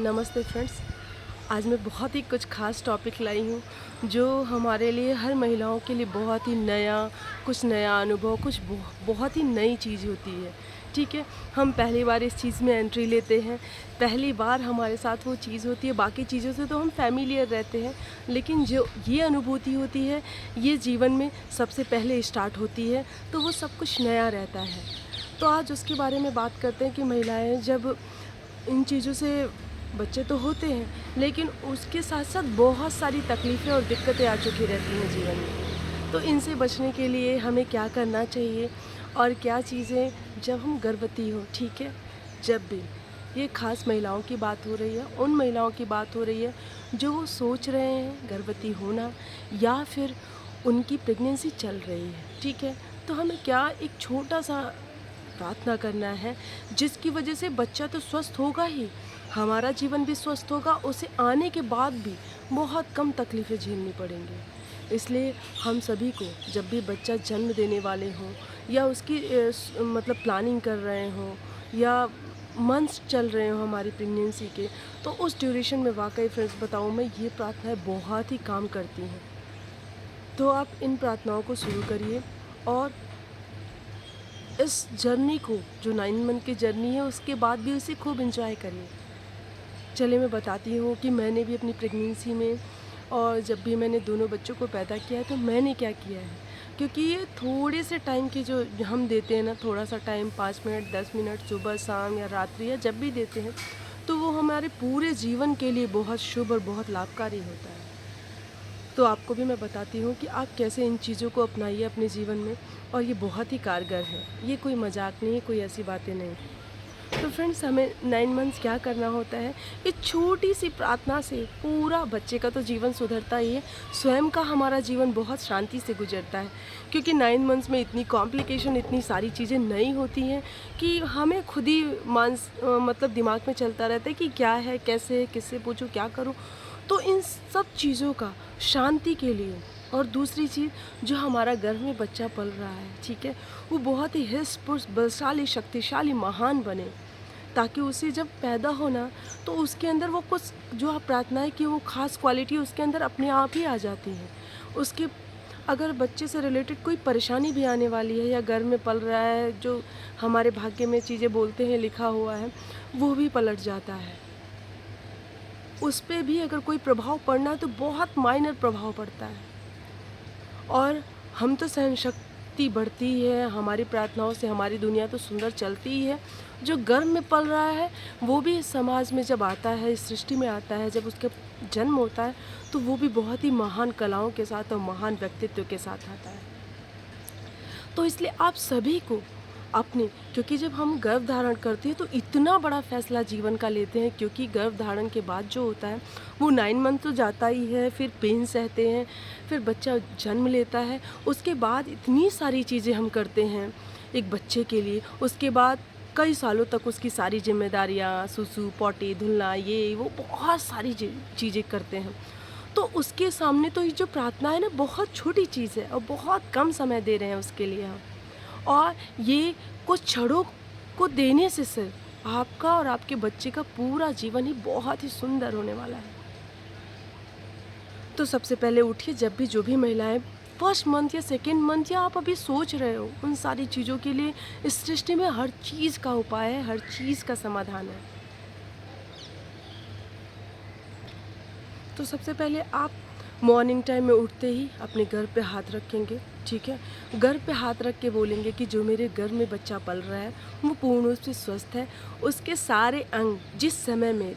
नमस्ते फ्रेंड्स। आज मैं बहुत ही कुछ ख़ास टॉपिक लाई हूँ जो हमारे लिए, हर महिलाओं के लिए बहुत ही नया अनुभव, कुछ बहुत ही नई चीज़ होती है। ठीक है, हम पहली बार इस चीज़ में एंट्री लेते हैं, पहली बार हमारे साथ वो चीज़ होती है। बाकी चीज़ों से तो हम फ़ैमिलियर रहते हैं, लेकिन जो ये अनुभूति होती है, ये जीवन में सबसे पहले स्टार्ट होती है, तो वो सब कुछ नया रहता है। तो आज उसके बारे में बात करते हैं कि महिलाएँ जब इन चीज़ों से, बच्चे तो होते हैं लेकिन उसके साथ साथ बहुत सारी तकलीफ़ें और दिक्कतें आ चुकी रहती हैं जीवन में। तो इनसे बचने के लिए हमें क्या करना चाहिए और क्या चीज़ें, जब हम गर्भवती हो, ठीक है, जब भी, ये ख़ास महिलाओं की बात हो रही है, उन महिलाओं की बात हो रही है जो वो सोच रहे हैं गर्भवती होना या फिर उनकी प्रेगनेंसी चल रही है, ठीक है। तो हमें क्या एक छोटा-सा प्रार्थना करना है, जिसकी वजह से बच्चा तो स्वस्थ होगा ही, हमारा जीवन भी स्वस्थ होगा, उसे आने के बाद भी बहुत कम तकलीफ़ें झेलनी पड़ेंगी। इसलिए हम सभी को, जब भी बच्चा जन्म देने वाले हों या उसकी मतलब प्लानिंग कर रहे हों या मंथ्स चल रहे हों हमारी प्रेगनेंसी के, तो उस ड्यूरेशन में वाक़ई फ्रेंड्स बताऊँ मैं, ये प्रार्थनाएँ बहुत ही काम करती हैं। तो आप इन प्रार्थनाओं को शुरू करिए और इस जर्नी को, जो 9 मंथ की जर्नी है, उसके बाद भी उसे खूब एंजॉय करिए। चलिए मैं बताती हूँ कि मैंने भी अपनी प्रेगनेंसी में और जब भी मैंने दोनों बच्चों को पैदा किया है तो मैंने क्या किया है, क्योंकि ये थोड़े से टाइम की जो हम देते हैं ना, थोड़ा सा टाइम, 5 मिनट 10 मिनट सुबह शाम या रात्रि या जब भी देते हैं, तो वो हमारे पूरे जीवन के लिए बहुत शुभ और बहुत लाभकारी होता है। तो आपको भी मैं बताती हूँ कि आप कैसे इन चीज़ों को अपनाइए अपने जीवन में, और ये बहुत ही कारगर है, ये कोई मजाक नहीं है, कोई ऐसी बातें नहीं। तो फ्रेंड्स, हमें 9 मंथ्स क्या करना होता है, एक छोटी सी प्रार्थना से पूरा बच्चे का तो जीवन सुधरता ही है, स्वयं का हमारा जीवन बहुत शांति से गुजरता है। क्योंकि 9 मंथ्स में इतनी कॉम्प्लिकेशन, इतनी सारी चीज़ें नई होती हैं कि हमें खुद ही मतलब दिमाग में चलता रहता है कि क्या है, कैसे है, किससे पूछूँ, क्या करूँ। तो इन सब चीज़ों का शांति के लिए, और दूसरी चीज़, जो हमारा गर्भ में बच्चा पल रहा है, ठीक है, वो बहुत ही हृष्ट-पुष्ट, बलशाली, शक्तिशाली, महान बने, ताकि उसे जब पैदा हो ना, तो उसके अंदर वो कुछ, जो आप प्रार्थनाएँ की, वो ख़ास क्वालिटी उसके अंदर अपने आप ही आ जाती है। उसके, अगर बच्चे से रिलेटेड कोई परेशानी भी आने वाली है या गर्भ में पल रहा है, जो हमारे भाग्य में चीज़ें बोलते हैं लिखा हुआ है, वो भी पलट जाता है। उस पे भी अगर कोई प्रभाव पड़ना है तो बहुत माइनर प्रभाव पड़ता है। और हम तो, सहनशक्ति बढ़ती ही है, हमारी प्रार्थनाओं से हमारी दुनिया तो सुंदर चलती ही है। जो गर्भ में पल रहा है, वो भी इस समाज में जब आता है, इस सृष्टि में आता है, जब उसका जन्म होता है, तो वो भी बहुत ही महान कलाओं के साथ और महान व्यक्तित्व के साथ आता है। तो इसलिए आप सभी को अपने, क्योंकि जब हम गर्भ धारण करते हैं तो इतना बड़ा फैसला जीवन का लेते हैं, क्योंकि गर्भ धारण के बाद जो होता है, वो 9 मंथ तो जाता ही है, फिर पेन सहते हैं, फिर बच्चा जन्म लेता है, उसके बाद इतनी सारी चीज़ें हम करते हैं एक बच्चे के लिए। उसके बाद कई सालों तक उसकी सारी जिम्मेदारियाँ, सुसु पॉटी धुलना, ये वो बहुत सारी चीज़ें करते हैं। तो उसके सामने तो ये जो प्रार्थना है ना, बहुत छोटी चीज़ है, और बहुत कम समय दे रहे हैं उसके लिए हम। और ये कुछ क्षणों को देने से सिर्फ आपका और आपके बच्चे का पूरा जीवन ही बहुत ही सुंदर होने वाला है। तो सबसे पहले उठिए, जब भी, जो भी महिलाएं फर्स्ट मंथ या सेकेंड मंथ, या आप अभी सोच रहे हो, उन सारी चीज़ों के लिए इस सृष्टि में हर चीज़ का उपाय है, हर चीज़ का समाधान है। तो सबसे पहले आप मॉर्निंग टाइम में उठते ही अपने गर्भ पे हाथ रखेंगे, ठीक है। गर्भ पे हाथ रख के बोलेंगे कि जो मेरे गर्भ में बच्चा पल रहा है, वो पूर्ण रूप से स्वस्थ है, उसके सारे अंग जिस समय में,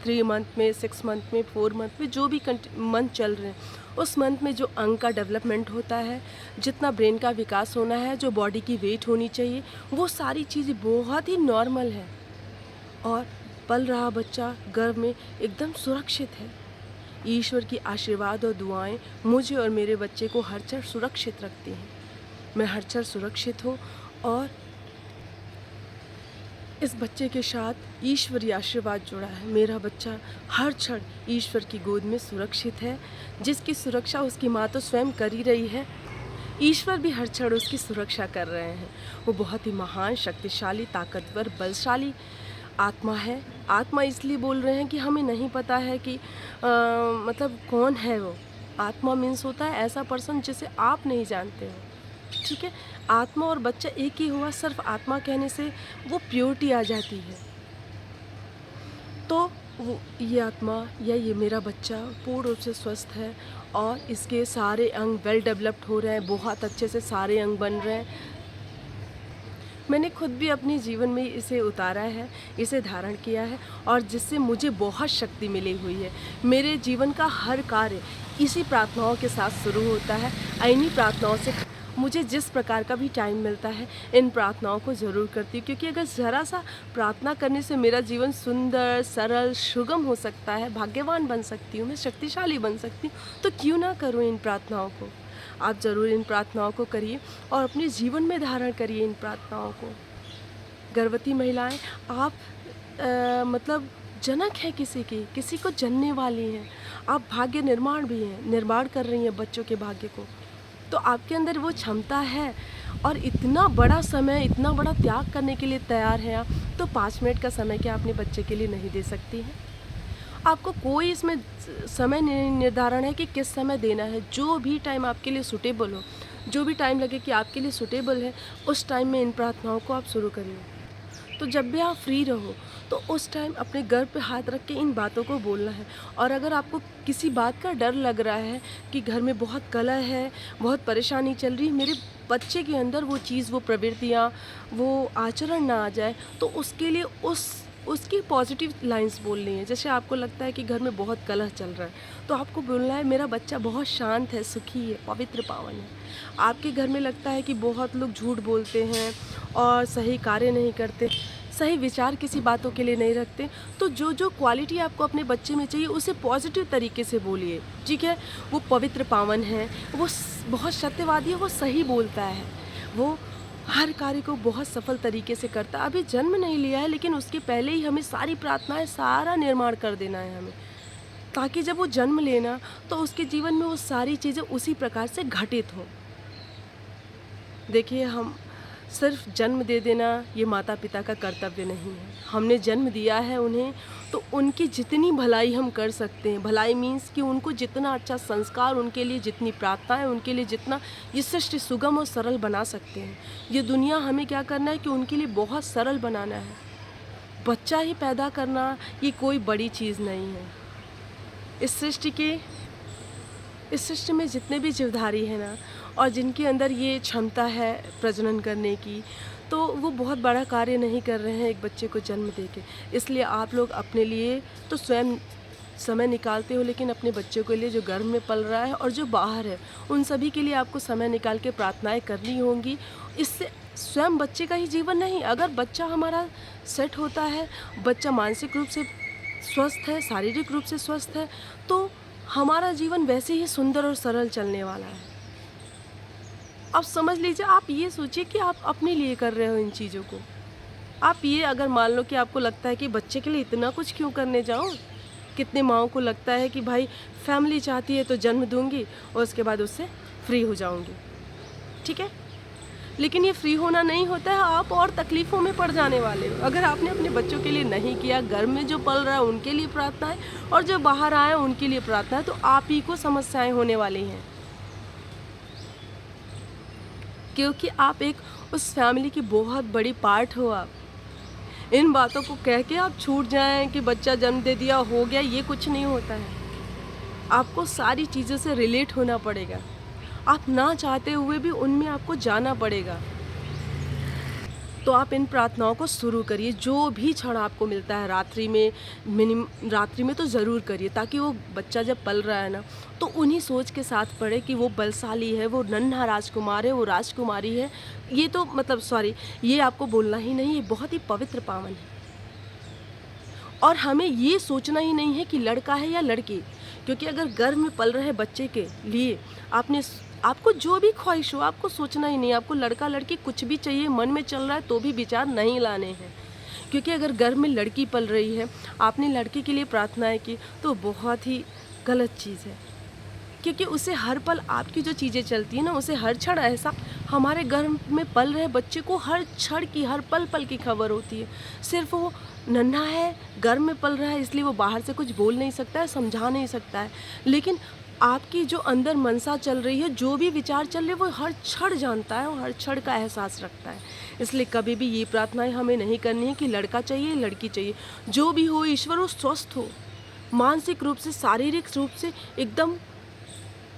3 मंथ में, 6 मंथ में, 4 मंथ में, जो भी मंथ चल रहे हैं, उस मंथ में जो अंग का डेवलपमेंट होता है, जितना ब्रेन का विकास होना है, जो बॉडी की वेट होनी चाहिए, वो सारी चीज़ें बहुत ही नॉर्मल है। और पल रहा बच्चा गर्भ में एकदम सुरक्षित है। ईश्वर की आशीर्वाद और दुआएं मुझे और मेरे बच्चे को हर क्षण सुरक्षित रखती हैं। मैं हर क्षण सुरक्षित हूँ, और इस बच्चे के साथ ईश्वरीय आशीर्वाद जुड़ा है। मेरा बच्चा हर क्षण ईश्वर की गोद में सुरक्षित है, जिसकी सुरक्षा उसकी माँ तो स्वयं कर ही रही है, ईश्वर भी हर क्षण उसकी सुरक्षा कर रहे हैं। वो बहुत ही महान, शक्तिशाली, ताकतवर, बलशाली आत्मा है। आत्मा इसलिए बोल रहे हैं कि हमें नहीं पता है कि मतलब कौन है वो। आत्मा मीन्स होता है ऐसा पर्सन जिसे आप नहीं जानते हो, ठीक है? आत्मा और बच्चा एक ही हुआ, सिर्फ आत्मा कहने से वो प्योरिटी आ जाती है। तो वो ये आत्मा या ये मेरा बच्चा पूर्ण रूप से स्वस्थ है और इसके सारे अंग वेल डेवलप्ड हो रहे हैं, बहुत अच्छे से सारे अंग बन रहे हैं। मैंने खुद भी अपने जीवन में इसे उतारा है, इसे धारण किया है और जिससे मुझे बहुत शक्ति मिली हुई है। मेरे जीवन का हर कार्य इसी प्रार्थनाओं के साथ शुरू होता है। इन्हीं प्रार्थनाओं से मुझे जिस प्रकार का भी टाइम मिलता है इन प्रार्थनाओं को ज़रूर करती हूँ, क्योंकि अगर ज़रा सा प्रार्थना करने से मेरा जीवन सुंदर, सरल, सुगम हो सकता है, भाग्यवान बन सकती हूँ, मैं शक्तिशाली बन सकती हूँ, तो क्यों ना करूँ इन प्रार्थनाओं को। आप ज़रूर इन प्रार्थनाओं को करिए और अपने जीवन में धारण करिए इन प्रार्थनाओं को। गर्भवती महिलाएं, आप मतलब जनक हैं किसी को जनने वाली हैं। आप भाग्य निर्माण भी हैं, निर्माण कर रही हैं बच्चों के भाग्य को। तो आपके अंदर वो क्षमता है और इतना बड़ा समय, इतना बड़ा त्याग करने के लिए तैयार हैं आप, तो 5 मिनट का समय क्या अपने बच्चे के लिए नहीं दे सकती हैं? आपको कोई इसमें समय निर्धारण है कि किस समय देना है। जो भी टाइम आपके लिए सूटेबल हो, जो भी टाइम लगे कि आपके लिए सूटेबल है, उस टाइम में इन प्रार्थनाओं को आप शुरू करिए। तो जब भी आप फ्री रहो तो उस टाइम अपने गर्भ पे हाथ रख के इन बातों को बोलना है। और अगर आपको किसी बात का डर लग रहा है कि घर में बहुत कलह है, बहुत परेशानी चल रही है, मेरे बच्चे के अंदर वो चीज़, वो प्रवृत्तियाँ, वो आचरण ना आ जाए, तो उसके लिए उसकी पॉजिटिव लाइंस बोलनी है। जैसे आपको लगता है कि घर में बहुत कलह चल रहा है, तो आपको बोलना है मेरा बच्चा बहुत शांत है, सुखी है, पवित्र पावन है। आपके घर में लगता है कि बहुत लोग झूठ बोलते हैं और सही कार्य नहीं करते, सही विचार किसी बातों के लिए नहीं रखते, तो जो जो क्वालिटी आपको अपने बच्चे में चाहिए उसे पॉजिटिव तरीके से बोलिए, ठीक है? वो पवित्र पावन है, वो बहुत सत्यवादी है, वो सही बोलता है, वो हर कार्य को बहुत सफल तरीके से करता है। अभी जन्म नहीं लिया है, लेकिन उसके पहले ही हमें सारी प्रार्थनाएं, सारा निर्माण कर देना है हमें, ताकि जब वो जन्म लेना तो उसके जीवन में वो सारी चीज़ें उसी प्रकार से घटित हों। देखिए, हम सिर्फ जन्म दे देना ये माता पिता का कर्तव्य नहीं है। हमने जन्म दिया है उन्हें, तो उनकी जितनी भलाई हम कर सकते हैं, भलाई मीन्स कि उनको जितना अच्छा संस्कार, उनके लिए जितनी प्रार्थनाएं, उनके लिए जितना ये सृष्टि सुगम और सरल बना सकते हैं। ये दुनिया हमें क्या करना है कि उनके लिए बहुत सरल बनाना है। बच्चा ही पैदा करना ये कोई बड़ी चीज़ नहीं है। इस सृष्टि में जितने भी जीवधारी हैं ना, और जिनके अंदर ये क्षमता है प्रजनन करने की, तो वो बहुत बड़ा कार्य नहीं कर रहे हैं एक बच्चे को जन्म देके। इसलिए आप लोग अपने लिए तो स्वयं समय निकालते हो, लेकिन अपने बच्चों के लिए जो गर्भ में पल रहा है और जो बाहर है, उन सभी के लिए आपको समय निकाल के प्रार्थनाएं करनी होंगी। इससे स्वयं बच्चे का ही जीवन नहीं, अगर बच्चा हमारा सेट होता है, बच्चा मानसिक रूप से स्वस्थ है, शारीरिक रूप से स्वस्थ है, तो हमारा जीवन वैसे ही सुंदर और सरल चलने वाला है। अब समझ लीजिए, आप ये सोचिए कि आप अपने लिए कर रहे हो इन चीज़ों को। आप ये अगर मान लो कि आपको लगता है कि बच्चे के लिए इतना कुछ क्यों करने जाऊँ, कितने माँओं को लगता है कि भाई फैमिली चाहती है तो जन्म दूँगी और उसके बाद उससे फ्री हो जाऊँगी, ठीक है? लेकिन ये फ्री होना नहीं होता है, आप और तकलीफ़ों में पड़ जाने वाले हो। अगर आपने अपने बच्चों के लिए नहीं किया, घर में जो पल रहा है उनके लिए प्रार्थना है और जो बाहर आए हैं उनके लिए प्रार्थना है, तो आप ही को समस्याएं होने वाली हैं, क्योंकि आप एक उस फैमिली की बहुत बड़ी पार्ट हो। आप इन बातों को कह के आप छूट जाएं कि बच्चा जन्म दे दिया, हो गया, ये कुछ नहीं होता है। आपको सारी चीज़ों से रिलेट होना पड़ेगा। आप ना चाहते हुए भी उनमें आपको जाना पड़ेगा। तो आप इन प्रार्थनाओं को शुरू करिए, जो भी क्षण आपको मिलता है रात्रि में तो ज़रूर करिए, ताकि वो बच्चा जब पल रहा है ना, तो उन्हीं सोच के साथ पढ़े कि वो बलशाली है, वो नन्हा राजकुमार है, वो राजकुमारी है। ये तो मतलब ये आपको बोलना ही नहीं, ये बहुत ही पवित्र पावन है। और हमें ये सोचना ही नहीं है कि लड़का है या लड़की, क्योंकि अगर गर्भ में पल रहे बच्चे के लिए आपको जो भी ख्वाहिश हो, आपको सोचना ही नहीं, आपको लड़का लड़की कुछ भी चाहिए, मन में चल रहा है तो भी विचार नहीं लाने हैं। क्योंकि अगर गर्भ में लड़की पल रही है, आपने लड़के के लिए प्रार्थनाएं की, तो बहुत ही गलत चीज़ है। क्योंकि उसे हर पल आपकी जो चीज़ें चलती हैं ना, उसे हर क्षण ऐसा, हमारे गर्भ में पल रहे बच्चे को हर क्षण की, हर पल पल की खबर होती है। सिर्फ वो नन्हा है, घर में पल रहा है, इसलिए वो बाहर से कुछ बोल नहीं सकता है, समझा नहीं सकता है। लेकिन आपकी जो अंदर मनसा चल रही है, जो भी विचार चल रहे हैं, वो हर क्षण जानता है और हर क्षण का एहसास रखता है। इसलिए कभी भी ये प्रार्थनाएँ हमें नहीं करनी है कि लड़का चाहिए, लड़की चाहिए। जो भी हो ईश्वर वो स्वस्थ हो, मानसिक रूप से, शारीरिक रूप से एकदम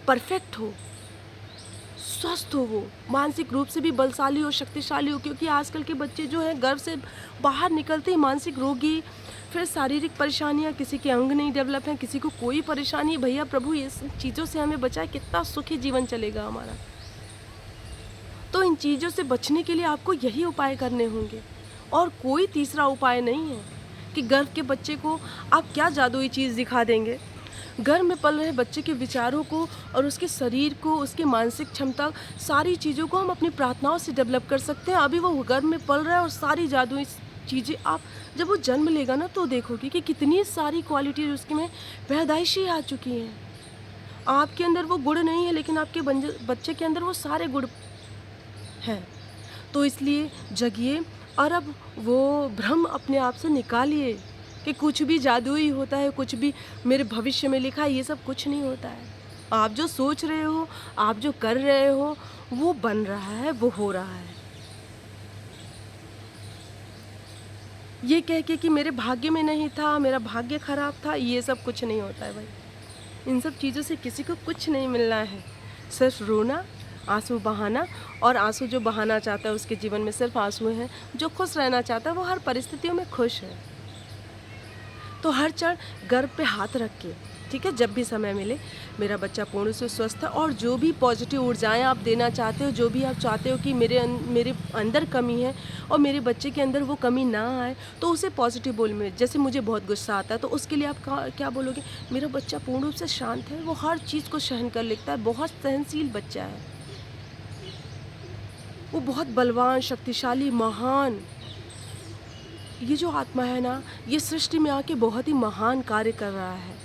परफेक्ट हो, स्वस्थ हो वो, मानसिक रूप से भी बलशाली हो, शक्तिशाली हो, क्योंकि आजकल के बच्चे जो हैं गर्भ से बाहर निकलते ही मानसिक रोगी, फिर शारीरिक परेशानियाँ, किसी के अंग नहीं डेवलप हैं, किसी को कोई परेशानी है। भैया प्रभु ये सब चीज़ों से हमें बचाए, कितना सुखी जीवन चलेगा हमारा। तो इन चीज़ों से बचने के लिए आपको यही उपाय करने होंगे और कोई तीसरा उपाय नहीं है कि गर्भ के बच्चे को आप क्या जादुई चीज़ दिखा देंगे। गर्भ में पल रहे बच्चे के विचारों को और उसके शरीर को, उसके मानसिक क्षमता, सारी चीज़ों को हम अपनी प्रार्थनाओं से डेवलप कर सकते हैं। अभी वो गर्भ में पल रहा है और सारी जादुई चीज़ें आप जब वो जन्म लेगा ना तो देखोगे कि कितनी सारी क्वालिटीज उसके में पैदाइशी आ चुकी हैं। आपके अंदर वो गुण नहीं है लेकिन आपके बच्चे के अंदर वो सारे गुण हैं। तो इसलिए जगिए और अब वो भ्रम अपने आप से निकालिए कि कुछ भी जादुई होता है, कुछ भी मेरे भविष्य में लिखा है, ये सब कुछ नहीं होता है। आप जो सोच रहे हो, आप जो कर रहे हो, वो बन रहा है, वो हो रहा है। ये कह के कि मेरे भाग्य में नहीं था, मेरा भाग्य खराब था, ये सब कुछ नहीं होता है भाई। इन सब चीज़ों से किसी को कुछ नहीं मिलना है। सिर्फ रोना, आंसू बहाना, और आंसू जो बहाना चाहता है उसके जीवन में सिर्फ आंसू हैं। जो खुश रहना चाहता है वो हर परिस्थितियों में खुश है। तो हर क्षण गर्भ पे हाथ रख के, ठीक है, जब भी समय मिले, मेरा बच्चा पूर्ण से स्वस्थ है, और जो भी पॉजिटिव ऊर्जाएं आप देना चाहते हो, जो भी आप चाहते हो कि मेरे अंदर कमी है और मेरे बच्चे के अंदर वो कमी ना आए, तो उसे पॉजिटिव बोल में, जैसे मुझे बहुत गुस्सा आता है तो उसके लिए आप क्या बोलोगे? मेरा बच्चा पूर्ण रूप से शांत है, वो हर चीज़ को सहन कर लेता है, बहुत सहनशील बच्चा है, वो बहुत बलवान, शक्तिशाली, महान। ये जो आत्मा है ना, ये सृष्टि में आके बहुत ही महान कार्य कर रहा है।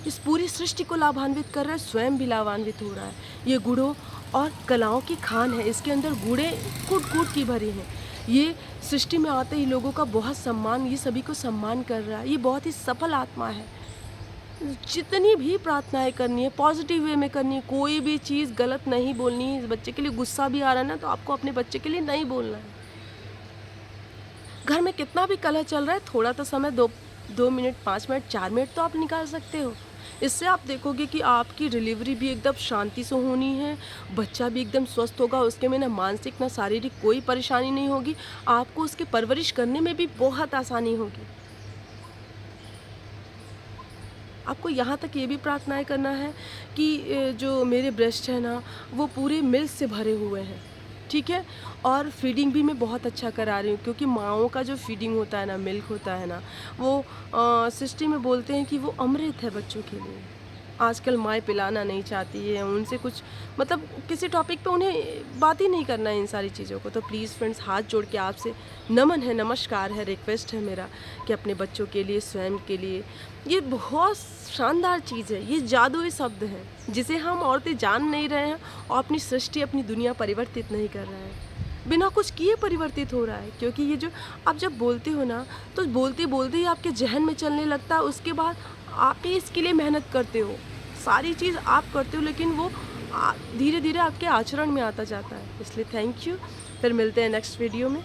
इस पूरी सृष्टि को लाभान्वित कर रहा है, स्वयं भी लाभान्वित हो रहा है। ये गुणों और कलाओं की खान है, इसके अंदर गुणें कूट-कूट की भरी हैं। ये सृष्टि में आते ही लोगों का बहुत सम्मान, ये सभी को सम्मान कर रहा है। ये बहुत ही सफल आत्मा है। जितनी भी प्रार्थनाएँ करनी है, पॉजिटिव वे में करनी है, कोई भी चीज़ गलत नहीं बोलनी है। इस बच्चे के लिए गुस्सा भी आ रहा है ना, तो आपको अपने बच्चे के लिए नहीं बोलना है। घर में कितना भी कलह चल रहा है, थोड़ा तो समय, 2 मिनट, 5 मिनट, 4 मिनट तो आप निकाल सकते हो। इससे आप देखोगे कि आपकी डिलीवरी भी एकदम शांति से होनी है, बच्चा भी एकदम स्वस्थ होगा, उसके में ना मानसिक ना शारीरिक कोई परेशानी नहीं होगी, आपको उसकी परवरिश करने में भी बहुत आसानी होगी। आपको यहाँ तक ये भी प्रार्थनाएँ करना है कि जो मेरे ब्रेस्ट है ना, वो पूरे मिल्क से भरे हुए हैं, ठीक है? और फीडिंग भी मैं बहुत अच्छा करा रही हूँ, क्योंकि माँओं का जो फीडिंग होता है ना, मिल्क होता है ना, वो सृष्टि में बोलते हैं कि वो अमृत है बच्चों के लिए। आजकल माएँ पिलाना नहीं चाहती है, उनसे कुछ मतलब किसी टॉपिक पे उन्हें बात ही नहीं करना है इन सारी चीज़ों को। तो प्लीज़ फ्रेंड्स, हाथ जोड़ के आपसे नमन है, नमस्कार है, रिक्वेस्ट है मेरा कि अपने बच्चों के लिए, स्वयं के लिए, ये बहुत शानदार चीज़ है, ये जादुई शब्द है, जिसे हम औरतें जान नहीं रहे हैं और अपनी सृष्टि, अपनी दुनिया परिवर्तित नहीं कर रहे हैं। बिना कुछ किए परिवर्तित हो रहा है, क्योंकि ये जो आप जब बोलते हो ना, तो बोलते-बोलते ही आपके ज़हन में चलने लगता है, उसके बाद आप ही इसके लिए मेहनत करते हो। सारी चीज़ आप करते हो, लेकिन वो धीरे-धीरे आपके आचरण में आता जाता है। इसलिए थैंक यू। फिर मिलते हैं नेक्स्ट वीडियो में।